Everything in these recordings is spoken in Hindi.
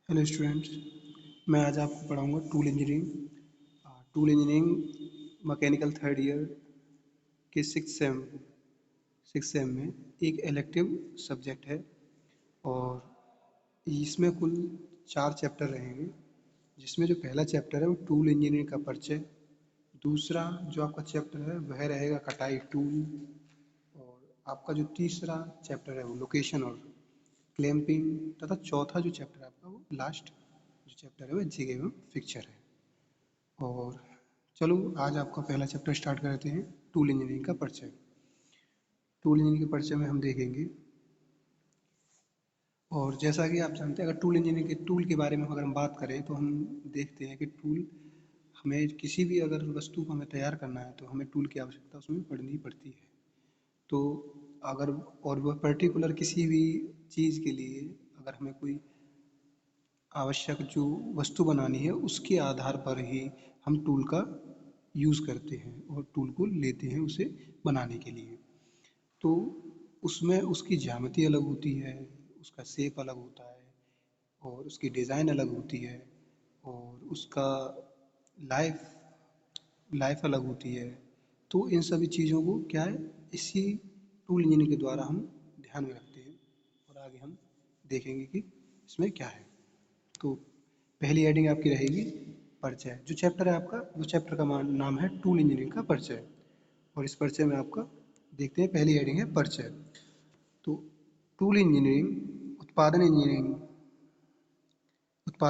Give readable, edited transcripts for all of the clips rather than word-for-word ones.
हेलो स्टूडेंट्स, मैं आज आपको पढ़ाऊंगा tool engineering. Tool engineering mechanical third year के सिक्स सेम में एक इलेक्टिव सब्जेक्ट है और इसमें कुल 4 चैप्टर रहेंगे, जिसमें जो पहला चैप्टर है वो टूल इंजीनियरिंग का परिचय। दूसरा जो आपका चैप्टर है वह रहेगा कटाई टूल। और आपका जो तीसरा चैप्टर है वो लोकेशन और क्लैंपिंग। तथा चौथा जो चैप्टर है आपका वो लास्ट जो चैप्टर है वो जिग एवं फिक्चर है। और चलो आज आपका पहला चैप्टर स्टार्ट करते हैं, टूल इंजीनियरिंग का परिचय। टूल इंजीनियरिंग के परिचय में हम देखेंगे, और जैसा कि आप जानते हैं, अगर टूल इंजीनियरिंग के टूल के बारे में अगर हम बात करें तो हम देखते हैं कि टूल हमें किसी भी अगर वस्तु को हमें तैयार करना है तो हमें टूल की आवश्यकता उसमें पड़नी ही पड़ती है। तो अगर और वह पर्टिकुलर किसी भी चीज़ के लिए अगर हमें कोई आवश्यक जो वस्तु बनानी है उसके आधार पर ही हम टूल का यूज़ करते हैं और टूल को लेते हैं उसे बनाने के लिए। तो उसमें उसकी ज्यामिति अलग होती है, उसका शेप अलग होता है और उसकी डिज़ाइन अलग होती है और उसका लाइफ लाइफ अलग होती है। तो इन सभी चीज़ों को क्या है, इसी टूल इंजीनियरिंग के द्वारा हम ध्यान में रखते हैं और आगे हम देखेंगे कि इसमें क्या है। तो पहली हेडिंग आपकी रहेगी परिचय। जो चैप्टर है आपका, वो चैप्टर का नाम है टूल इंजीनियरिंग का परिचय। और इस परिचय में आपका देखते हैं, पहली हेडिंग है परिचय। तो टूल इंजीनियरिंग उत्पादन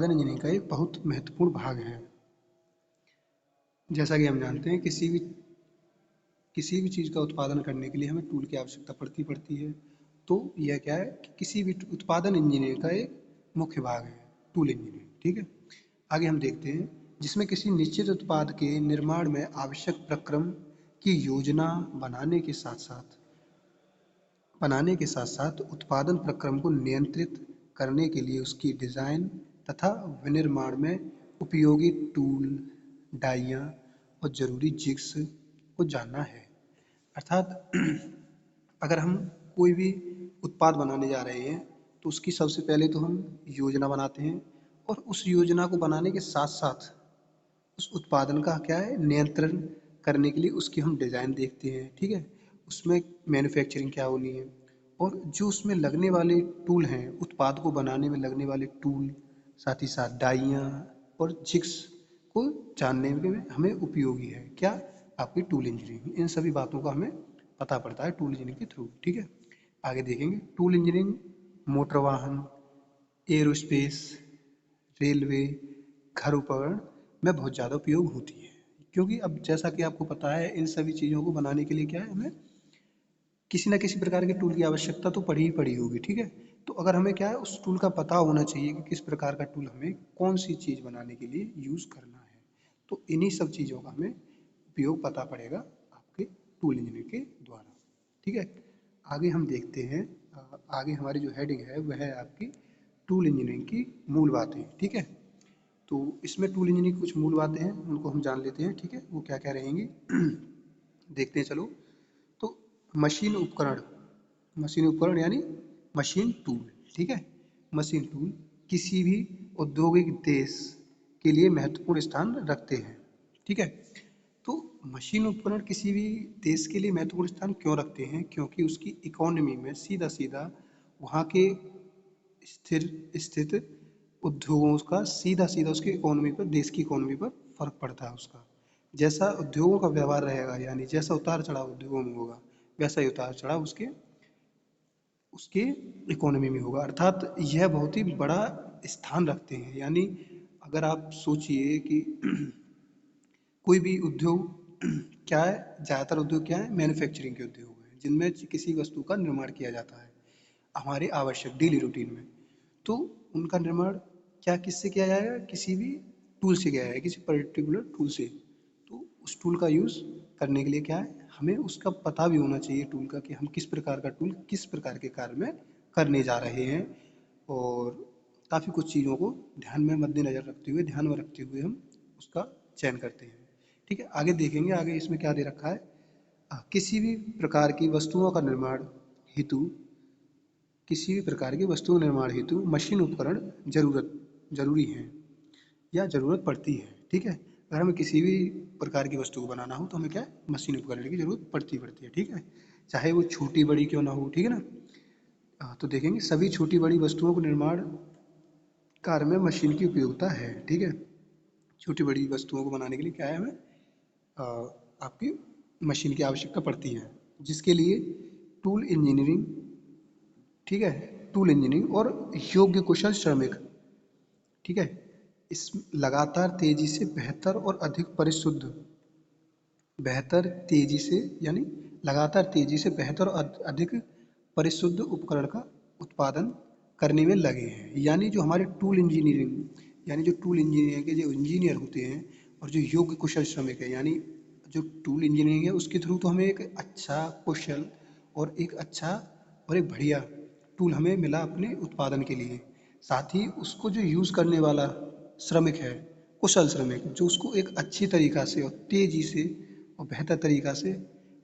इंजीनियरिंग का एक बहुत महत्वपूर्ण भाग है। जैसा कि हम जानते हैं, किसी भी चीज़ का उत्पादन करने के लिए हमें टूल की आवश्यकता पड़ती है। तो यह क्या है कि किसी भी उत्पादन इंजीनियरिंग का एक मुख्य भाग है टूल इंजीनियरिंग। ठीक है, आगे हम देखते हैं, जिसमें किसी निश्चित उत्पाद के निर्माण में आवश्यक प्रक्रम की योजना बनाने के साथ साथ उत्पादन प्रक्रम को नियंत्रित करने के लिए उसकी डिज़ाइन तथा विनिर्माण में उपयोगी टूल, डाइयाँ और ज़रूरी जिग्स को जानना है। अर्थात अगर हम कोई भी उत्पाद बनाने जा रहे हैं तो उसकी सबसे पहले तो हम योजना बनाते हैं और उस योजना को बनाने के साथ साथ उस उत्पादन का क्या है, नियंत्रण करने के लिए उसकी हम डिज़ाइन देखते हैं। ठीक है, उसमें मैन्युफैक्चरिंग क्या होनी है और जो उसमें लगने वाले टूल हैं, उत्पाद को बनाने में लगने वाले टूल, साथ ही साथ डाइयाँ और जिग्स को जानने में हमें उपयोगी है क्या, आपकी टूल इंजीनियरिंग। इन सभी बातों का हमें पता पड़ता है टूल इंजीनियरिंग के थ्रू। ठीक है, आगे देखेंगे टूल इंजीनियरिंग मोटर वाहन, एरोस्पेस, रेलवे, घर उपकरण में बहुत ज़्यादा उपयोग होती है। क्योंकि अब जैसा कि आपको पता है, इन सभी चीज़ों को बनाने के लिए क्या है, हमें किसी न किसी प्रकार के टूल की आवश्यकता तो पड़ी ही पड़ी होगी। ठीक है, तो अगर हमें क्या है, उस टूल का पता होना चाहिए कि किस प्रकार का टूल हमें कौन सी चीज़ बनाने के लिए यूज़ करना है। तो इन्हीं सब चीज़ों का हमें उपयोग पता पड़ेगा आपके टूल इंजीनियरिंग के द्वारा। ठीक है, आगे हम देखते हैं, आगे हमारी जो हेडिंग है वह है आपकी टूल इंजीनियरिंग की मूल बातें। ठीक है, तो इसमें टूल इंजीनियरिंग की कुछ मूल बातें हैं, उनको हम जान लेते हैं। ठीक है, वो क्या क्या रहेंगी देखते हैं चलो। तो मशीन उपकरण यानी मशीन टूल। ठीक है, मशीन टूल किसी भी औद्योगिक देश के लिए महत्वपूर्ण स्थान रखते हैं। ठीक है, तो मशीन उपकरण किसी भी देश के लिए महत्वपूर्ण स्थान क्यों रखते हैं, क्योंकि उसकी इकोनॉमी में सीधा सीधा वहाँ के स्थिर स्थित उद्योगों का सीधा सीधा उसकी इकोनॉमी पर, देश की इकोनॉमी पर फर्क पड़ता है उसका। जैसा उद्योगों का व्यवहार रहेगा, यानी जैसा उतार चढ़ाव उद्योगों में होगा, वैसा ही उतार चढ़ाव उसके उसके इकोनॉमी में होगा। अर्थात यह बहुत ही बड़ा स्थान रखते हैं। यानी अगर आप सोचिए कि कोई भी उद्योग क्या है, ज़्यादातर उद्योग क्या है, मैन्युफैक्चरिंग के उद्योग हैं, जिनमें किसी वस्तु का निर्माण किया जाता है हमारे आवश्यक डेली रूटीन में। तो उनका निर्माण क्या किससे किया जाएगा, किसी भी टूल से किया जाएगा, किसी पर्टिकुलर टूल से। तो उस टूल का यूज़ करने के लिए क्या है, हमें उसका पता भी होना चाहिए टूल का, कि हम किस प्रकार का टूल किस प्रकार के कार्य में करने जा रहे हैं। और काफ़ी कुछ चीज़ों को ध्यान में रखते हुए हम उसका चयन करते हैं। ठीक है, आगे देखेंगे, आगे इसमें क्या दे रखा है, किसी भी प्रकार की वस्तुओं का निर्माण हेतु किसी भी प्रकार की वस्तु निर्माण हेतु मशीन उपकरण जरूरत जरूरी हैं या ज़रूरत पड़ती है। ठीक है, अगर हमें किसी भी प्रकार की वस्तु को बनाना हो तो हमें क्या है, मशीन उपकरण की जरूरत पड़ती है। ठीक है, चाहे वो छोटी बड़ी क्यों ना हो। ठीक है ना। तो देखेंगे सभी छोटी बड़ी वस्तुओं को निर्माण कार्य में मशीन की उपयोगिता है। ठीक है, छोटी बड़ी वस्तुओं को बनाने के लिए क्या है, हमें अ, आपकी मशीन की आवश्यकता पड़ती है, जिसके लिए टूल इंजीनियरिंग, ठीक है, टूल इंजीनियरिंग और योग्य कुशल श्रमिक, ठीक है, इस लगातार तेजी से बेहतर और अधिक परिशुद्ध, बेहतर तेजी से यानी लगातार तेजी से बेहतर और अधिक परिशुद्ध उपकरण का उत्पादन करने में लगे हैं। यानी जो हमारे टूल इंजीनियरिंग, यानी जो टूल इंजीनियरिंग के जो इंजीनियर होते हैं और जो योग्य कुशल श्रमिक है, यानी जो टूल इंजीनियरिंग है उसके थ्रू तो हमें एक अच्छा कुशल और एक अच्छा और एक बढ़िया टूल हमें मिला अपने उत्पादन के लिए। साथ ही उसको जो यूज़ करने वाला श्रमिक है, कुशल श्रमिक, जो उसको एक अच्छी तरीका से और तेजी से और बेहतर तरीका से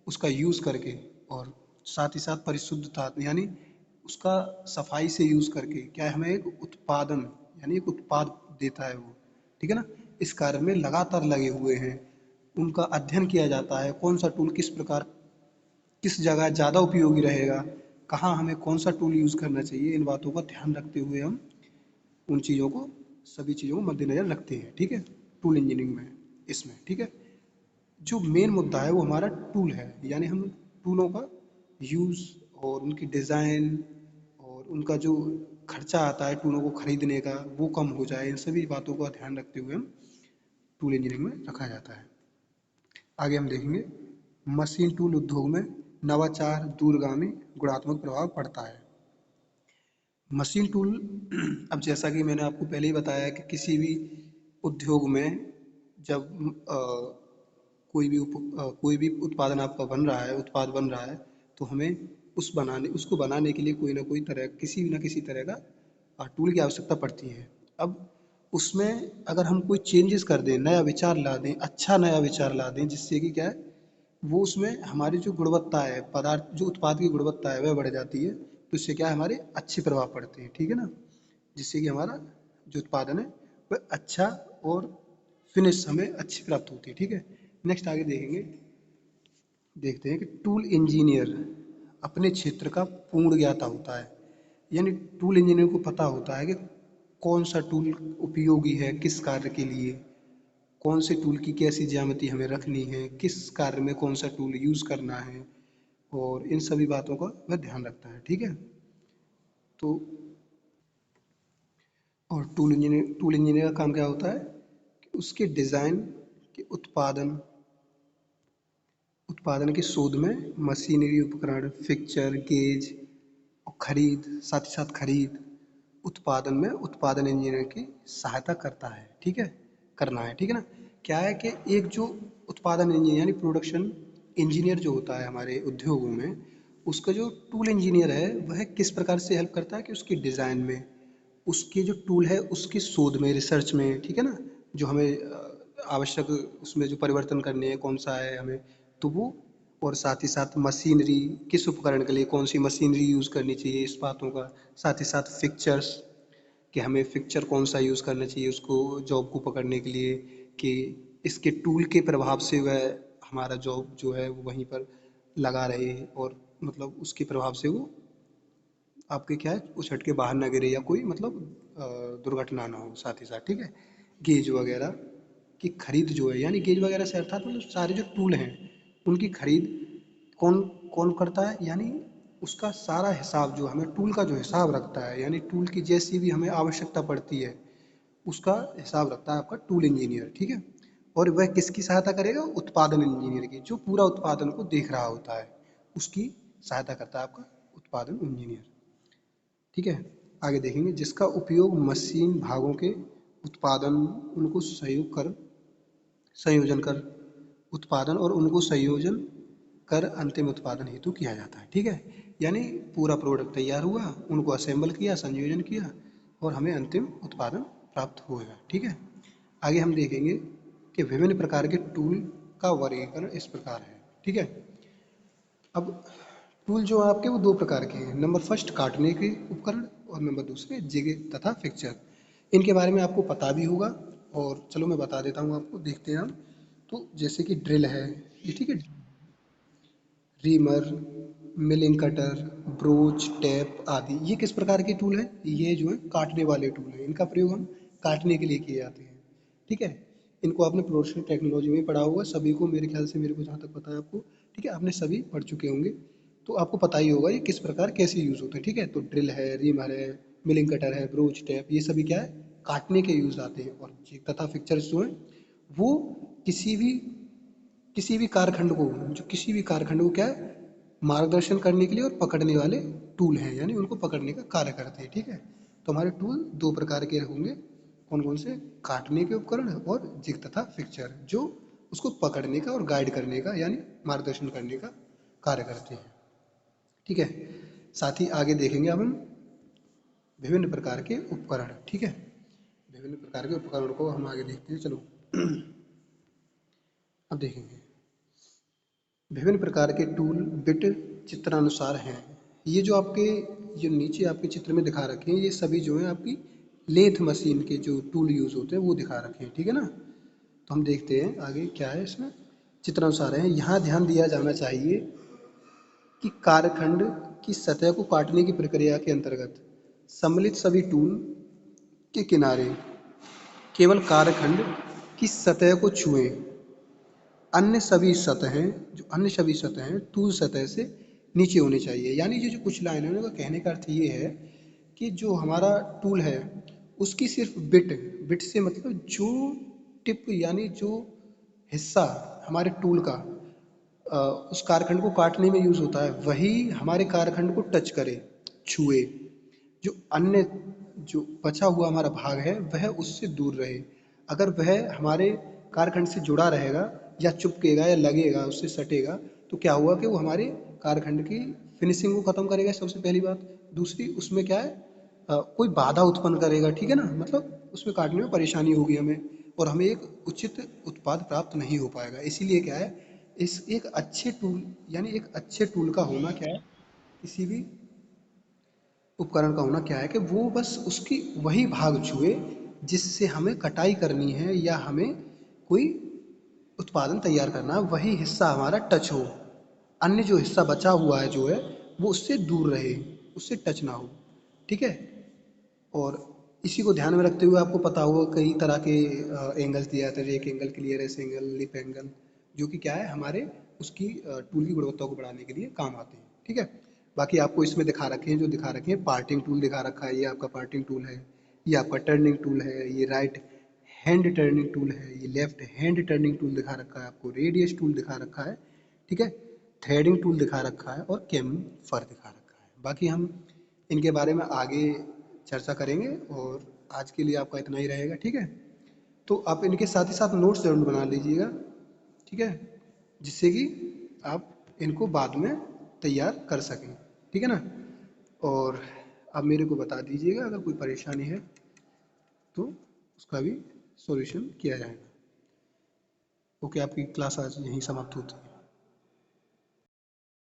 उसका यूज़ करके और साथ ही साथ परिशुद्धता यानी उसका सफाई से यूज़ करके क्या है, हमें एक उत्पादन यानी एक उत्पाद देता है वो। ठीक है ना। इस कार्य में लगातार लगे हुए हैं, उनका अध्ययन किया जाता है, कौन सा टूल किस प्रकार किस जगह ज़्यादा उपयोगी रहेगा, कहाँ हमें कौन सा टूल यूज़ करना चाहिए, इन बातों का ध्यान रखते हुए हम उन चीज़ों को, सभी चीज़ों को मद्देनज़र रखते हैं। ठीक है, टूल इंजीनियरिंग में, इसमें। ठीक है, जो मेन मुद्दा है वो हमारा टूल है, यानी हम टूलों का यूज़ और उनकी डिज़ाइन और उनका जो खर्चा आता है टूलों को खरीदने का वो कम हो जाए, इन सभी बातों का ध्यान रखते हुए हम टूल इंजीनियरिंग में रखा जाता है। आगे हम देखेंगे मशीन टूल उद्योग में नवाचार, दूरगामी गुणात्मक प्रभाव पड़ता है। मशीन टूल अब जैसा कि मैंने आपको पहले ही बताया कि किसी भी उद्योग में जब कोई भी उत्पादन आपका बन रहा है, उत्पाद बन रहा है, तो हमें उसको बनाने के लिए कोई ना कोई तरह किसी न किसी तरह का टूल की आवश्यकता पड़ती है। अब उसमें अगर हम कोई चेंजेस कर दें, नया विचार ला दें, अच्छा नया विचार ला दें, जिससे कि क्या है, वो उसमें हमारी जो गुणवत्ता है, पदार्थ जो उत्पाद की गुणवत्ता है वह बढ़ जाती है, तो इससे क्या है, हमारे अच्छे प्रभाव पड़ते हैं। ठीक है ना, जिससे कि हमारा जो उत्पादन है वह अच्छा और फिनिश हमें अच्छी प्राप्त होती है। ठीक है, नेक्स्ट आगे देखेंगे, देखते हैं कि टूल इंजीनियर अपने क्षेत्र का पूर्ण ज्ञाता होता है। यानी टूल इंजीनियर को पता होता है कि कौन सा टूल उपयोगी है किस कार्य के लिए, कौन से टूल की कैसी ज्यामिति हमें रखनी है, किस कार्य में कौन सा टूल यूज़ करना है, और इन सभी बातों का वह ध्यान रखता है। ठीक है, तो और टूल इंजीनियर का काम क्या होता है कि उसके डिज़ाइन के उत्पादन के शोध में मशीनरी उपकरण, फिक्चर, गेज और खरीद, साथ ही साथ खरीद उत्पादन में उत्पादन इंजीनियर की सहायता करता है। ठीक है, करना है। ठीक है ना। क्या है कि एक जो उत्पादन इंजीनियर यानी प्रोडक्शन इंजीनियर जो होता है हमारे उद्योगों में, उसका जो टूल इंजीनियर है वह किस प्रकार से हेल्प करता है कि उसकी डिज़ाइन में, उसके जो टूल है उसकी शोध में, रिसर्च में। ठीक है ना, जो हमें आवश्यक उसमें जो परिवर्तन करने हैं कौन सा है हमें, तो वो, और साथ ही साथ मशीनरी, किस उपकरण के लिए कौन सी मशीनरी यूज़ करनी चाहिए, इस बातों का, साथ ही साथ फिक्चर्स, कि हमें फिक्चर कौन सा यूज़ करना चाहिए उसको जॉब को पकड़ने के लिए, कि इसके टूल के प्रभाव से वह हमारा जॉब जो है वो वहीं पर लगा रहे, और मतलब उसके प्रभाव से वो आपके क्या है उछट के बाहर ना गिरे या कोई मतलब दुर्घटना ना हो, साथ ही साथ। ठीक है, गेज वगैरह की खरीद जो है, यानी गेज वगैरह से अर्थात मतलब सारे जो टूल हैं उनकी खरीद कौन कौन करता है, यानी उसका सारा हिसाब जो हमें टूल का जो हिसाब रखता है, यानी टूल की जैसी भी हमें आवश्यकता पड़ती है उसका हिसाब रखता है आपका टूल इंजीनियर। ठीक है, और वह किसकी सहायता करेगा, उत्पादन इंजीनियर की, जो पूरा उत्पादन को देख रहा होता है उसकी सहायता करता है आपका उत्पादन इंजीनियर। ठीक है, आगे देखेंगे जिसका उपयोग मशीन भागों के उत्पादन, उनको संयोजन कर उत्पादन और उनको संयोजन कर अंतिम उत्पादन हेतु किया जाता है। ठीक है, यानी पूरा प्रोडक्ट तैयार हुआ, उनको असेंबल किया, संयोजन किया, और हमें अंतिम उत्पादन प्राप्त होगा। ठीक है, आगे हम देखेंगे कि विभिन्न प्रकार के टूल का वर्गीकरण इस प्रकार है। ठीक है, अब टूल जो आपके वो दो प्रकार के हैं, नंबर फर्स्ट काटने के उपकरण और नंबर दूसरे जिग तथा फिक्चर। इनके बारे में आपको पता भी होगा, और चलो मैं बता देता हूँ आपको, देखते हैं हम। तो जैसे कि ड्रिल है ये, ठीक है, reamer, milling cutter, broach, tap आदि, ये किस प्रकार के टूल हैं? ये जो है काटने वाले टूल हैं। इनका प्रयोग हम काटने के लिए किए जाते हैं, ठीक है। इनको आपने प्रोडक्शन टेक्नोलॉजी में पढ़ा होगा सभी को, मेरे ख्याल से, मेरे को जहाँ तक पता है आपको, ठीक है, आपने सभी पढ़ चुके होंगे। तो आपको पता ही होगा ये किस प्रकार कैसे यूज़ होते हैं, ठीक है। तो ड्रिल है, रीमर है, मिलिंग कटर है, ब्रोच, टैप, ये सभी क्या है, काटने के यूज़ आते हैं। और जिग तथा फिक्चर्स जो हैं वो किसी भी किसी भी कारखंड को, जो किसी भी कारखंड को क्या है, मार्गदर्शन करने के लिए और पकड़ने वाले टूल हैं, यानी उनको पकड़ने का कार्य करते हैं, ठीक है। तो हमारे टूल दो प्रकार के होंगे, कौन कौन से? काटने के उपकरण और जिग तथा फिक्चर, जो उसको पकड़ने का और गाइड करने का, यानी मार्गदर्शन करने का कार्य करते हैं, ठीक है। साथ ही आगे देखेंगे अब हम विभिन्न प्रकार के उपकरण, ठीक है। विभिन्न प्रकार के उपकरण को हम आगे देखते हैं, चलो। अब देखेंगे विभिन्न प्रकार के टूल बिट चित्रानुसार हैं। ये जो आपके, जो नीचे आपके चित्र में दिखा रखे हैं, ये सभी जो है आपकी लेथ मशीन के जो टूल यूज होते हैं वो दिखा रखे हैं, ठीक है ना। तो हम देखते हैं आगे क्या है इसमें। चित्रानुसार है, यहाँ ध्यान दिया जाना चाहिए कि कारेखंड की सतह को काटने की प्रक्रिया के अंतर्गत सम्मिलित सभी टूल के किनारे केवल कारेखंड की सतह को छुएं। अन्य सभी सतहें टूल सतह से नीचे होनी चाहिए। यानी ये जो कुछ लाइन है, उनका कहने का अर्थ ये है कि जो हमारा टूल है उसकी सिर्फ बिट, बिट से मतलब जो टिप, यानी जो हिस्सा हमारे टूल का उस कारखंड को काटने में यूज होता है, वही हमारे कारखंड को टच करे, छुए। जो अन्य, जो बचा हुआ हमारा भाग है वह उससे दूर रहे। अगर वह हमारे कारखंड से जुड़ा रहेगा या चिपकेगा या लगेगा, उससे सटेगा, तो क्या हुआ कि वो हमारे कारखंड की फिनिशिंग को खत्म करेगा, सबसे पहली बात। दूसरी, उसमें क्या है, कोई बाधा उत्पन्न करेगा, ठीक है ना, मतलब उसमें काटने में परेशानी होगी हमें, और हमें एक उचित उत्पाद प्राप्त नहीं हो पाएगा। इसीलिए क्या है, इस एक अच्छे टूल, यानी एक अच्छे टूल का होना क्या है, किसी भी उपकरण का होना क्या है कि वो बस उसकी वही भाग छुए जिससे हमें कटाई करनी है या हमें कोई उत्पादन तैयार करना है, वही हिस्सा हमारा टच हो। अन्य जो हिस्सा बचा हुआ है जो है, वो उससे दूर रहे, उससे टच ना हो, ठीक है। और इसी को ध्यान में रखते हुए आपको पता होगा कई तरह के एंगल्स दिए जाते हैं, rake angle, clearance angle, lip angle, जो कि क्या है, हमारे उसकी टूल की गुणवत्ता को बढ़ाने के लिए काम आते हैं, ठीक है। बाकी आपको इसमें दिखा रखे हैं, जो दिखा रखे हैं, पार्टिंग टूल दिखा रखा है, ये आपका पार्टिंग टूल है, ये आपका टर्निंग टूल है, ये राइट हैंड टर्निंग टूल है, ये लेफ्ट हैंड टर्निंग टूल दिखा रखा है आपको, रेडियस टूल दिखा रखा है, ठीक है, थ्रेडिंग टूल दिखा रखा है, और कैमफर दिखा रखा है। बाकी हम इनके बारे में आगे चर्चा करेंगे, और आज के लिए आपका इतना ही रहेगा, ठीक है। तो आप इनके साथ ही साथ नोट्स जरूर बना लीजिएगा, ठीक है, जिससे कि आप इनको बाद में तैयार कर सकें, ठीक है ना। और आप मेरे को बता दीजिएगा अगर कोई परेशानी है तो उसका भी सॉल्यूशन किया जाएगा। ओके, आपकी क्लास आज यहीं समाप्त होती है।